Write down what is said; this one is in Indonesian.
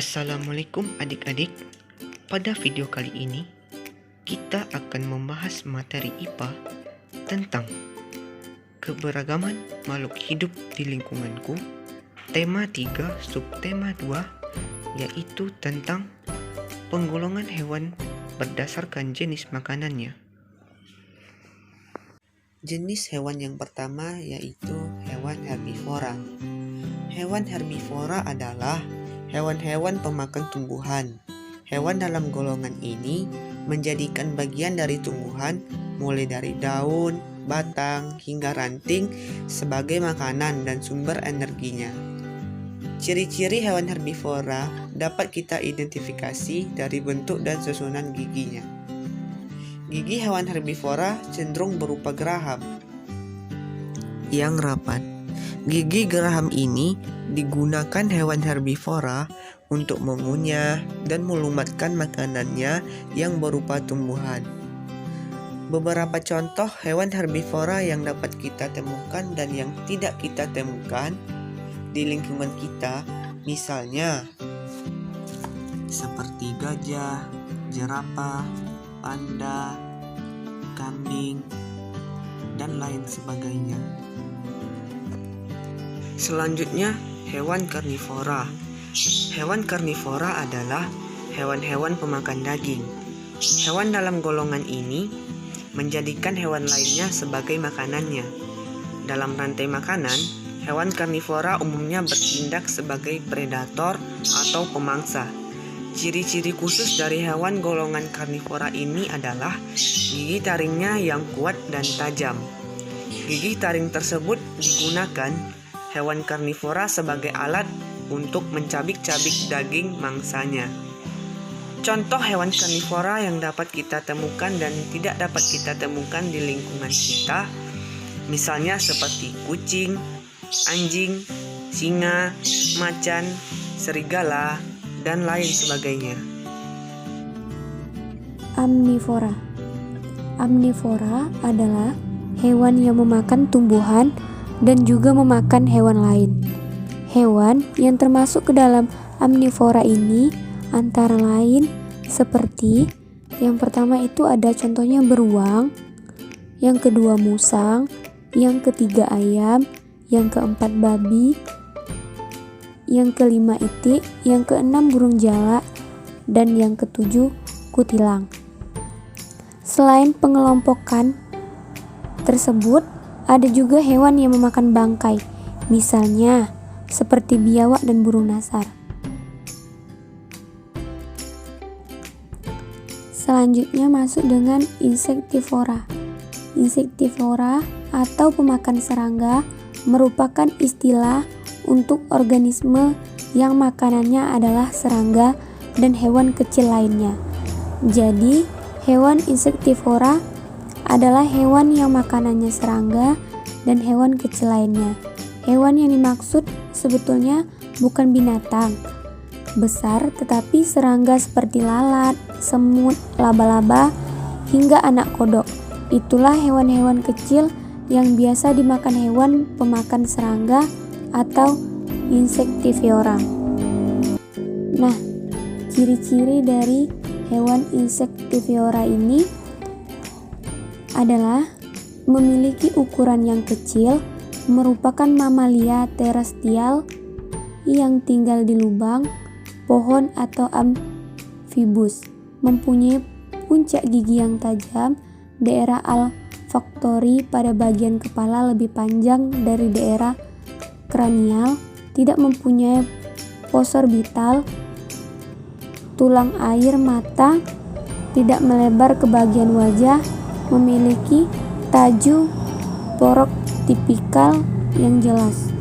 Assalamualaikum adik-adik. Pada video kali ini kita akan membahas materi IPA tentang keberagaman makhluk hidup di lingkunganku. Tema 3, subtema 2 yaitu tentang penggolongan hewan berdasarkan jenis makanannya. Jenis hewan yang pertama yaitu hewan herbivora. Hewan herbivora adalah hewan-hewan pemakan tumbuhan. Hewan dalam golongan ini menjadikan bagian dari tumbuhan mulai dari daun, batang, hingga ranting sebagai makanan dan sumber energinya. Ciri-ciri hewan herbivora dapat kita identifikasi dari bentuk dan susunan giginya. Gigi hewan herbivora cenderung berupa geraham yang rapat. Gigi geraham ini digunakan hewan herbivora untuk mengunyah dan melumatkan makanannya yang berupa tumbuhan. Beberapa contoh hewan herbivora yang dapat kita temukan dan yang tidak kita temukan di lingkungan kita, misalnya seperti gajah, jerapah, panda, kambing, dan lain sebagainya. Selanjutnya, hewan karnivora. Hewan karnivora adalah hewan-hewan pemakan daging. Hewan dalam golongan ini menjadikan hewan lainnya sebagai makanannya. Dalam rantai makanan, hewan karnivora umumnya bertindak sebagai predator atau pemangsa. Ciri-ciri khusus dari hewan golongan karnivora ini adalah gigi taringnya yang kuat dan tajam. Gigi taring tersebut digunakan hewan karnivora sebagai alat untuk mencabik-cabik daging mangsanya. Contoh hewan karnivora yang dapat kita temukan dan tidak dapat kita temukan di lingkungan kita, misalnya seperti kucing, anjing, singa, macan, serigala, dan lain sebagainya. Omnivora. Omnivora adalah hewan yang memakan tumbuhan dan juga memakan hewan lain. Hewan yang termasuk ke dalam omnivora ini antara lain seperti yang pertama itu ada contohnya beruang, yang kedua musang, yang ketiga ayam, yang keempat babi, yang kelima itik, yang keenam burung jalak, dan yang ketujuh kutilang. Selain pengelompokan tersebut, ada juga hewan yang memakan bangkai, misalnya seperti biawak dan burung nasar. Selanjutnya masuk dengan insektivora. Insektivora atau pemakan serangga merupakan istilah untuk organisme yang makanannya adalah serangga dan hewan kecil lainnya. Jadi, hewan insektivora adalah hewan yang makanannya serangga dan hewan kecil lainnya. Hewan yang dimaksud sebetulnya bukan binatang besar, tetapi serangga seperti lalat, semut, laba-laba, hingga anak kodok. Itulah hewan-hewan kecil yang biasa dimakan hewan pemakan serangga atau insektivora. Nah, ciri-ciri dari hewan insektivora ini adalah memiliki ukuran yang kecil, merupakan mamalia terestrial yang tinggal di lubang, pohon atau amfibus, mempunyai puncak gigi yang tajam, daerah olfaktori pada bagian kepala lebih panjang dari daerah kranial, tidak mempunyai pos orbital, tulang air mata, tidak melebar ke bagian wajah, memiliki tajuk porok tipikal yang jelas.